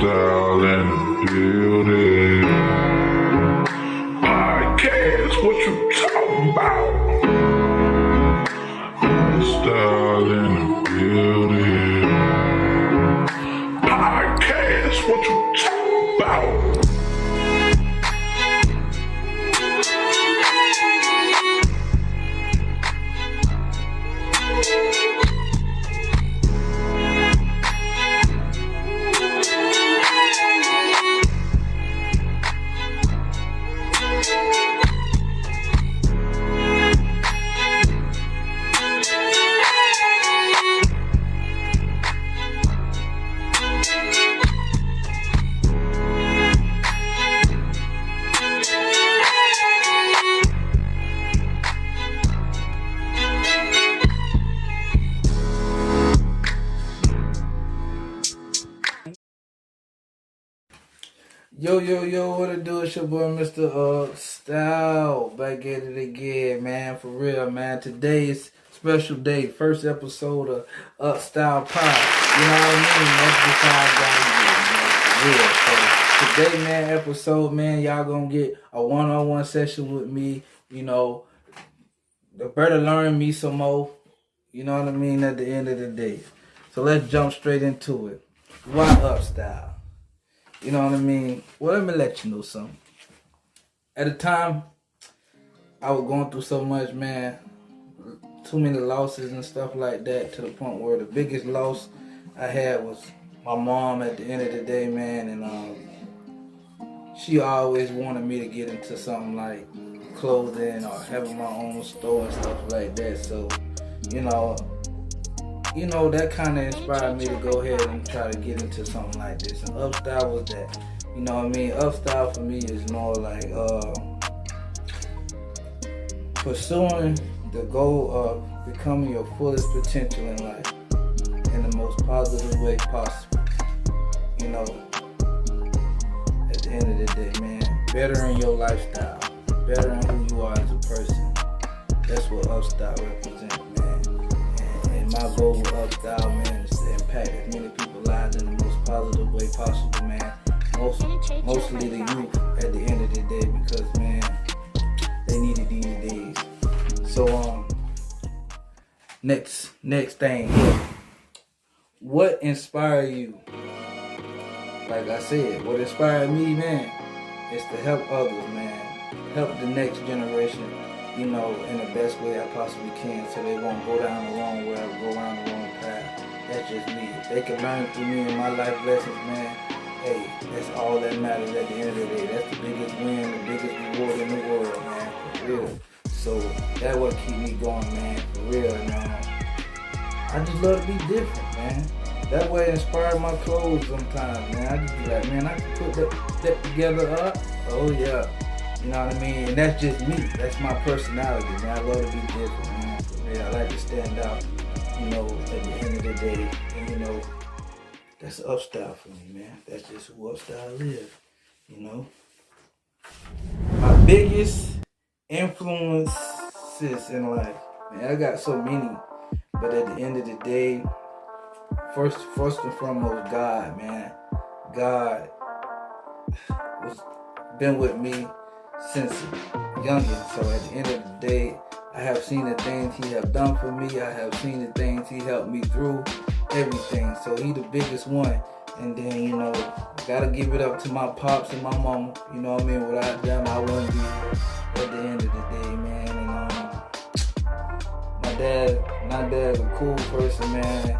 UpStyle in the building. Podcast, what you talking about? UpStyle in the building. Podcast, what you talking about? Yo, what it do? It's your boy, Mr.UpStyle, back at it again, man, for real, man. Today's special day, first episode of UpStyle Pod, you know what I mean? That's just how I gotta get, man, for real. So, today, man, episode, man, y'all gonna get a one-on-one session with me, you know, the better learn me some more, you know what I mean, at the end of the day. So, let's jump straight into it. Why UpStyle? You know what I mean? Well, let me let you know something. At the time, I was going through so much, man. Too many losses and stuff like that, to the point where the biggest loss I had was my mom at the end of the day, man. And she always wanted me to get into something like clothing or having my own store and stuff like that. So, you know, that kind of inspired me to go ahead and try to get into something like this. And UpStyle was that. You know what I mean? UpStyle for me is more like pursuing the goal of becoming your fullest potential in life in the most positive way possible. You know, at the end of the day, man, bettering your lifestyle, bettering who you are as a person. That's what UpStyle represents, man. My goal with UpStyle, man, is to impact as many people's lives in the most positive way possible, man. Mostly the youth at the end of the day, because, man, they need it these days. So, next thing, what inspired you? Like I said, what inspired me, man, is to help others, man. Help the next generation, you know, in the best way I possibly can, so they won't go down the wrong way or go around the wrong path. That's just me. If they can learn through me and my life lessons, man, hey, that's all that matters at the end of the day. That's the biggest win, the biggest reward in the world, man, for real. So that's what keep me going, man, for real. And I just love to be different, man. That way it inspires my clothes sometimes, man. I just be like, man, I can put that together up. Oh yeah. You know what I mean? And that's just me. That's my personality, man. I love to be different, man. For real. I like to stand out, you know, at the end of the day. And, you know, that's UpStyle for me, man. That's just who UpStyle is, you know. My biggest influences in life, man, I got so many. But at the end of the day, first and foremost, God, man. God was been with me since youngin'. So at the end of the day, I have seen the things he have done for me. I have seen the things he helped me through, everything. So he the biggest one. And then, you know, gotta give it up to my pops and my mama. You know what I mean? Without them, I wouldn't be at the end of the day, man. And my dad's a cool person, man.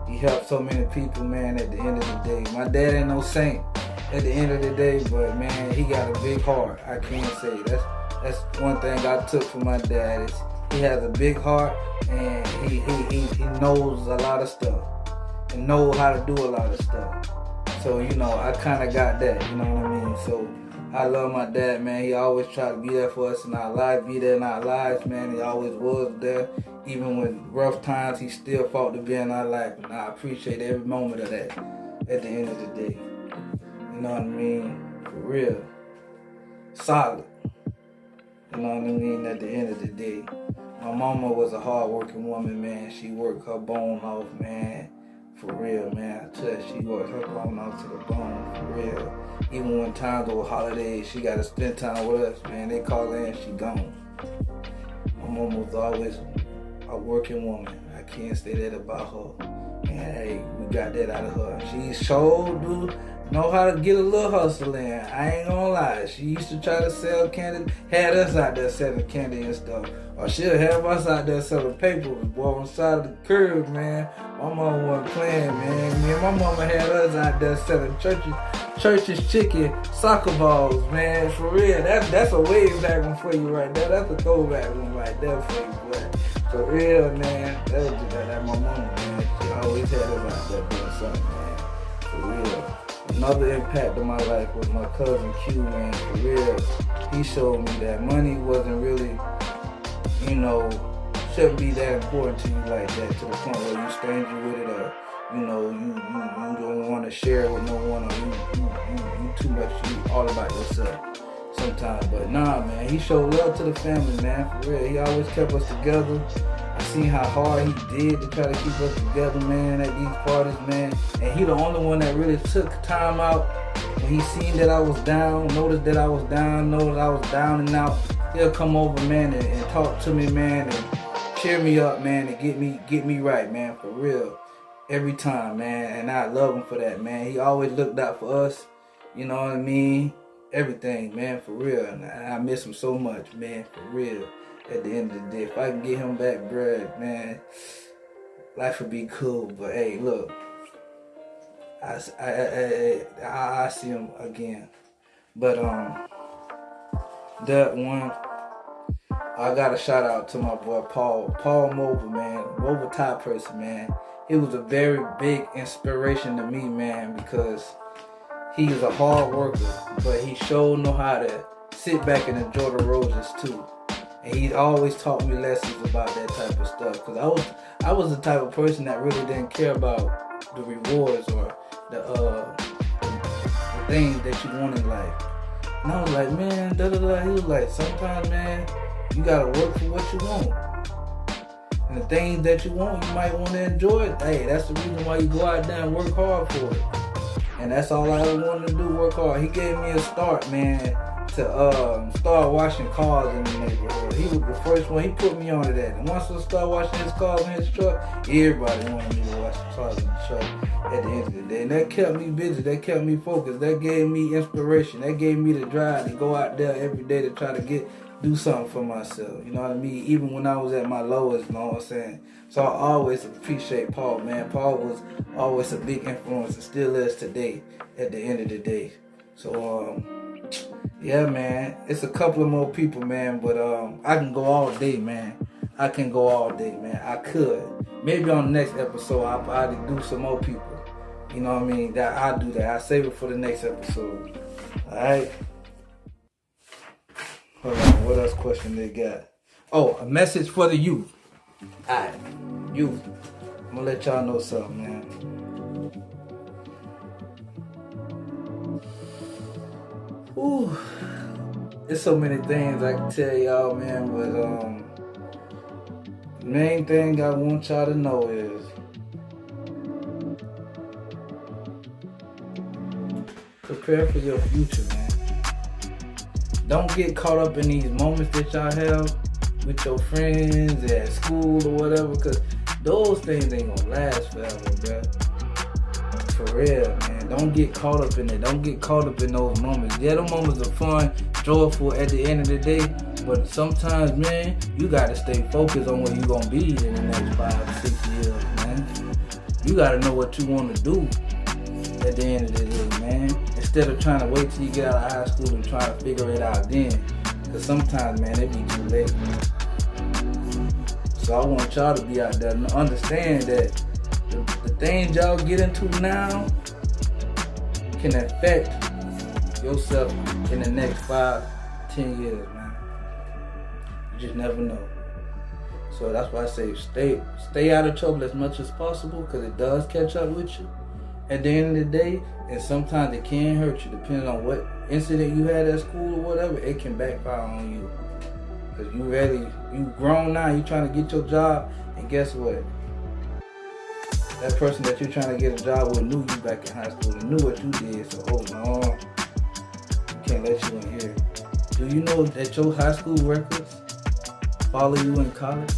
He helped so many people, man, at the end of the day. My dad ain't no saint at the end of the day, but man, he got a big heart. I can't say that's one thing I took from my dad, is he has a big heart, and he knows a lot of stuff and knows how to do a lot of stuff. So, you know, I kind of got that, you know what I mean? So I love my dad, man. He always tried to be there for us in our lives, be there in our lives, man. He always was there. Even with rough times, he still fought to be in our life, and I appreciate every moment of that at the end of the day. You know what I mean? For real. Solid. You know what I mean? At the end of the day. My mama was a hard-working woman, man. She worked her bone off, man, For real, man. I tell her she works her bone out to the bone, for real. Even when times over holidays, she got to spend time with us, man. They call her and she gone. My mama was always a working woman. I can't say that about her. And hey, we got that out of her. She sure do know how to get a little hustle in. I ain't gonna lie. She used to try to sell candy, had us out there selling candy and stuff. Or she'll have us out there selling papers, boy, on the side of the curb, man. My mama wasn't playing, man. Me and my mama had us out there selling churches chicken, soccer balls, man. For real, that's a way back one for you right there. That's a throwback one right there for you, boy. For real, man. That was just like my mama, man. She always had us out there doing something, man. For real. Another impact of my life was my cousin Q, man. For real. He showed me that money wasn't really, shouldn't be that important to you like that, to the point where you stingy with it, or you don't want to share with no one, or you too much, you all about yourself sometimes. But nah, man, he showed love to the family, man, for real. He always kept us together. I seen how hard he did to try to keep us together, man, at these parties, man. And he the only one that really took time out when he seen that I was down, noticed that I was down and out. He'll come over, man, and talk to me, man, and cheer me up, man, and get me right, man, for real. Every time, man, and I love him for that, man. He always looked out for us, you know what I mean? Everything, man, for real. And I miss him so much, man, for real. At the end of the day, if I can get him back, bruh, man, life would be cool. But hey, look, I see him again. But that one, I got a shout out to my boy Paul Mobile, man, Mobile Top Person, man. He was a very big inspiration to me, man, because he is a hard worker, but he sure know how to sit back and enjoy the roses too. And he always taught me lessons about that type of stuff. Cause I was the type of person that really didn't care about the rewards or the things that you want in life. And I was like, man, He was like, sometimes, man, you gotta work for what you want. And the things that you want, you might want to enjoy it. Hey, that's the reason why you go out there and work hard for it. And that's all I ever wanted to do, work hard. He gave me a start, man, to start washing cars in the neighborhood. He was the first one. He put me onto that. And once I started washing his cars in his truck, everybody wanted me to wash the cars in the truck at the end of the day. And that kept me busy. That kept me focused. That gave me inspiration. That gave me the drive to go out there every day to try to do something for myself. You know what I mean? Even when I was at my lowest, you know what I'm saying? So I always appreciate Paul, man. Paul was always a big influence and still is today at the end of the day. So, yeah, man, it's a couple of more people, man, but I can go all day, man. I could. Maybe on the next episode, I'll probably do some more people. You know what I mean? I'll do that. I'll save it for the next episode. All right? Hold on, what else question they got? Oh, a message for the youth. All right, youth. I'm going to let y'all know something, man. Ooh, there's so many things I can tell y'all, man, but the main thing I want y'all to know is prepare for your future, man. Don't get caught up in these moments that y'all have with your friends at school or whatever, because those things ain't gonna last forever, bruh. For real, man. Don't get caught up in it. Don't get caught up in those moments. Yeah, those moments are fun, joyful at the end of the day, but sometimes, man, you gotta stay focused on where you gonna be in the next 5-6 years, man. You gotta know what you wanna do at the end of the day, man. Instead of trying to wait till you get out of high school and try to figure it out then. Because sometimes, man, it be too late. So I want y'all to be out there and understand that the things y'all get into now can affect yourself in the next 5-10 years, man. You just never know. So that's why I say stay out of trouble as much as possible, because it does catch up with you at the end of the day, and sometimes it can hurt you depending on what incident you had at school or whatever. It can backfire on you, because you grown now, you trying to get your job, and guess what? that person that you're trying to get a job with knew you back in high school and knew what you did. So hold on, can't let you in here. Do you know that your high school records follow you in college?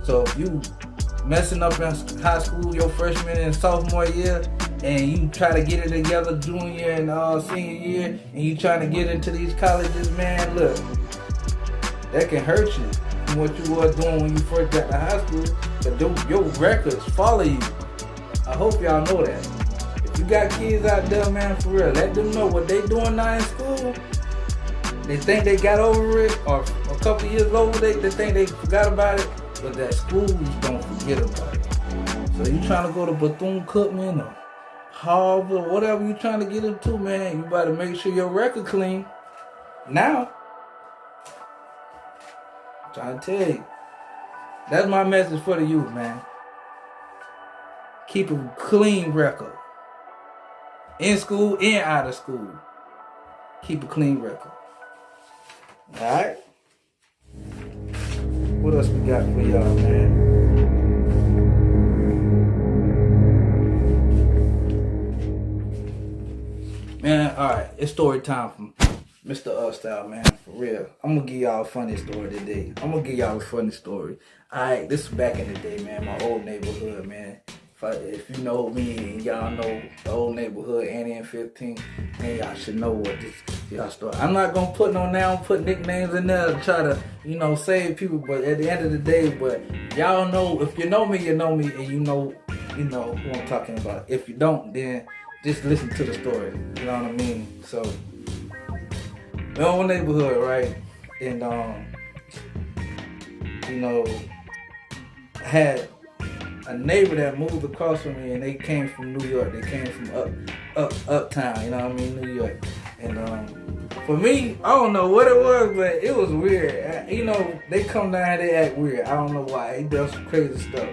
So if you messing up in high school your freshman and sophomore year, and you try to get it together junior and senior year, and you trying to get into these colleges, man, look, that can hurt you from what you were doing when you first got to high school. But your records follow you. I hope y'all know that. If you got kids out there, man, for real, let them know what they doing now in school. They think they got over it, or a couple years over, they think they forgot about it. But that schools don't forget about it. So you trying to go to Bethune-Cookman or Harvard or whatever you trying to get into, man, you better make sure your record clean. Now, I'm trying to tell you, that's my message for the youth, man. Keep a clean record. In school and out of school. Keep a clean record. Alright? What else we got for y'all, man? Man, alright, it's story time from Mr.UpStyle, man, for real. I'm gonna give y'all a funny story today. Alright, this is back in the day, man, my old neighborhood, man. If you know me and y'all know the old neighborhood, Annie and 15, man, y'all should know what this y'all story. I'm not gonna put nicknames in there to try to, save people, but at the end of the day, but y'all know, if you know me, and you know who I'm talking about. If you don't, then just listen to the story, you know what I mean? So, my old neighborhood, right? And, I had a neighbor that moved across from me, and they came from New York. They came from uptown, you know what I mean, New York. And for me, I don't know what it was, but it was weird. They come down here, they act weird. I don't know why. They do some crazy stuff.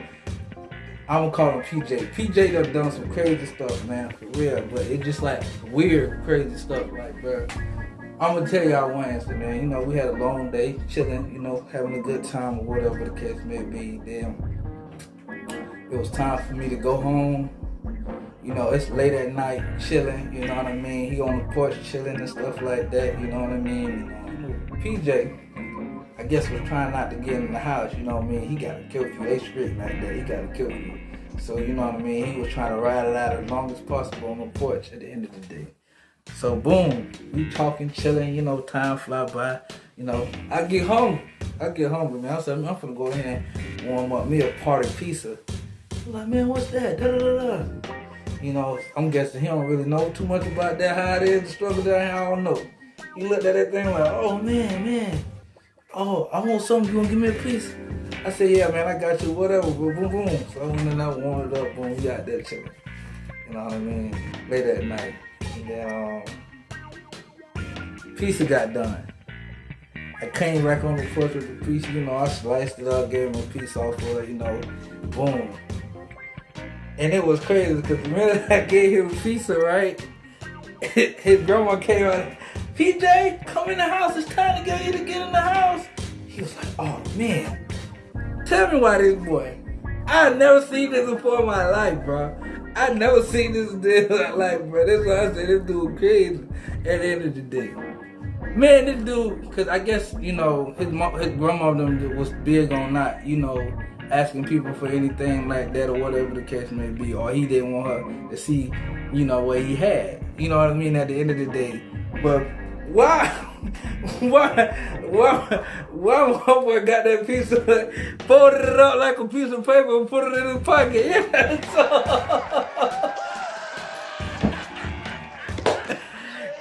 I'm gonna call him PJ. PJ done some crazy stuff, man, for real. But it's just like weird, crazy stuff. Like, bro, I'm gonna tell y'all one instant, man. We had a long day, chilling, having a good time or whatever the case may be. Then it was time for me to go home. It's late at night, chilling, you know what I mean? He on the porch chilling and stuff like that, you know what I mean? PJ, I guess, was trying not to get in the house, you know what I mean? He got a curfew, they strict like that, he got a curfew. So, you know what I mean? He was trying to ride it out as long as possible on the porch at the end of the day. So, boom, we talking, chilling, time fly by. I get hungry, man. I said, I'm finna go in and warm up me a party pizza. I'm like, man, what's that? I'm guessing he don't really know too much about that, how it is, the struggle down here, I don't know. He looked at that thing like, oh, man. Oh, I want something, you gonna give me a piece? I said, yeah, man, I got you, whatever, boom, boom. So I went in there, warmed it up, boom, we out there chilling. You know what I mean? Late at night. And then, pizza got done. I came back on the porch with the piece, I sliced it up, gave him a piece off of it, boom. And it was crazy because the minute I gave him a pizza, right, his grandma came out, PJ, come in the house, it's time to get you to get in the house. He was like, oh man, tell me why this boy, I never seen this before in my life, bro. I never seen this in my life, bro. That's why I said this dude crazy at the end of the day. Man, this dude, because I guess, his grandmother was big on not, asking people for anything like that or whatever the case may be, or he didn't want her to see, what he had. You know what I mean? At the end of the day. But why my boy got that piece of it, folded it up like a piece of paper and put it in his pocket? Yeah, so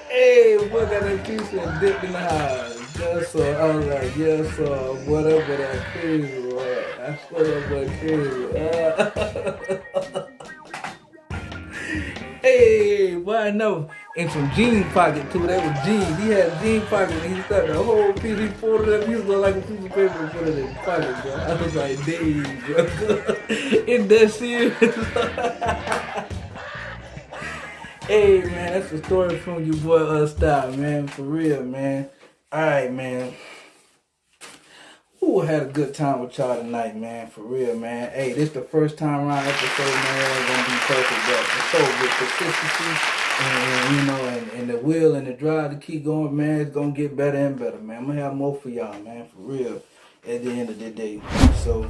hey, boy got that piece and dipped in the house. Yes, sir. I was like, yes, sir. Whatever that crazy was. I swear that crazy. Hey, boy, I know. In some jean pocket too. That was jeans. He had a jean pocket and he stuck the whole piece. He folded that piece like a piece of paper and put it in his pocket, bro. I was like, dang, bro. Isn't that serious? Hey, man, that's the story from your boy UpStyle, man. For real, man. Alright, man. Who had a good time with y'all tonight, man? For real, man. Hey, this the first time around episode, man. It's gonna be perfect, but it's so with consistency and you know, and the will and the drive to keep going, man. It's gonna get better and better, man. I'm gonna have more for y'all, man. For real. At the end of the day, so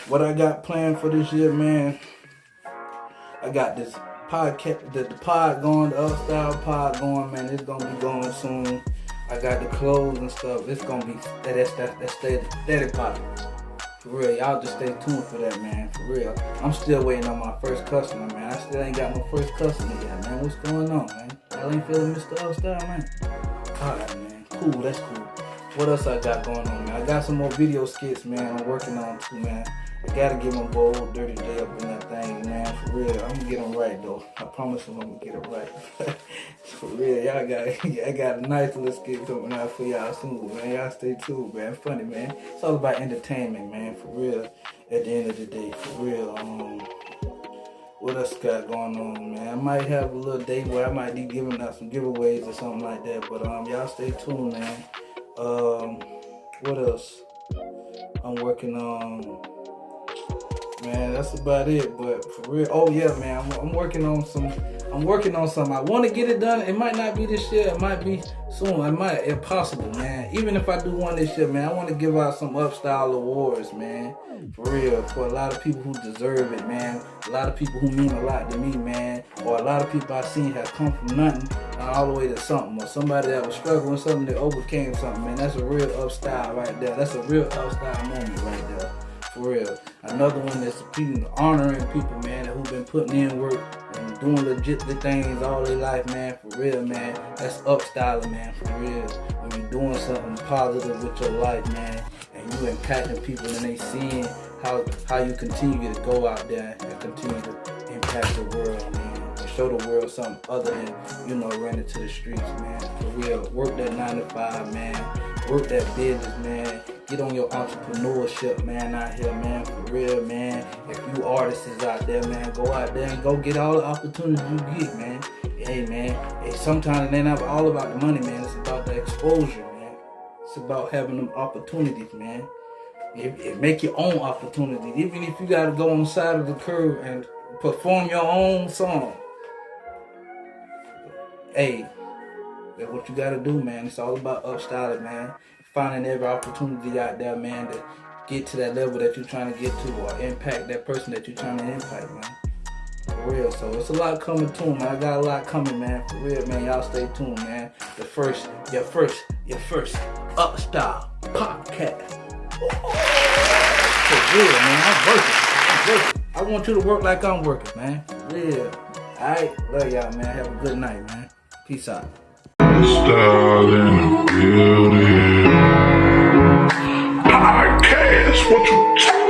what I got planned for this year, man. I got this podcast, the pod going, the UpStyle Pod going, man. It's gonna be going soon. I got the clothes and stuff. It's gonna be that steady pop. For real, y'all just stay tuned for that, man. For real, I'm still waiting on my first customer, man. I still ain't got my first customer yet, man. What's going on, man? Y'all ain't feeling Mr.UpStyle, man? Alright, man. Cool, that's cool. What else I got going on, man? I got some more video skits, man. I'm working on too, man. I gotta get my bold, dirty day up in that thing, man. For real, I'm gonna get them right though. I promise I'm gonna get it right. For real, I got a nice little skit coming out for y'all soon, man. Y'all stay tuned, man. Funny, man. It's all about entertainment, man. For real. At the end of the day, for real. What else got going on, man? I might have a little day where I might be giving out some giveaways or something like that. But y'all stay tuned, man. What else? I'm working on. Man, that's about it. But for real, oh yeah, man, I'm working on some. I want to get it done. It might not be this year. It might be soon. It might, if possible, man. Even if I do one this year, man, I want to give out some UpStyle awards, man. For real, for a lot of people who deserve it, man. A lot of people who mean a lot to me, man. Or a lot of people I've seen have come from nothing all the way to something. Or somebody that was struggling with something that overcame something, man. That's a real UpStyle right there. That's a real UpStyle moment right there. For real. Another one that's honoring people, man, who've been putting in work and doing legit things all their life, man. For real, man. That's UpStyling, man. For real. When you're doing something positive with your life, man, and you impacting people and they seeing how you continue to go out there and continue to impact the world, man. And show the world something other than, you know, running to the streets, man. For real. Work that 9 to 5, man. Work that business, man. Get on your entrepreneurship, man, out here, man. For real, man. If you artists is out there, man, go out there and go get all the opportunities you get, man. Hey, man. Hey, sometimes it ain't all about the money, man. It's about the exposure, man. It's about having them opportunities, man. Make your own opportunities. Even if you got to go on the side of the curb and perform your own song. Hey, that's what you got to do, man. It's all about UpStyling, man. Finding every opportunity out there, man, to get to that level that you're trying to get to or impact that person that you're trying to impact, man. For real. So it's a lot coming to man. I got a lot coming, man. For real, man. Y'all stay tuned, man. Your first UpStyle podcast. For real, man. I'm working. I want you to work like I'm working, man. For real. Alright. Love y'all, man. Have a good night, man. Peace out. Style in the building. Podcast, what you talking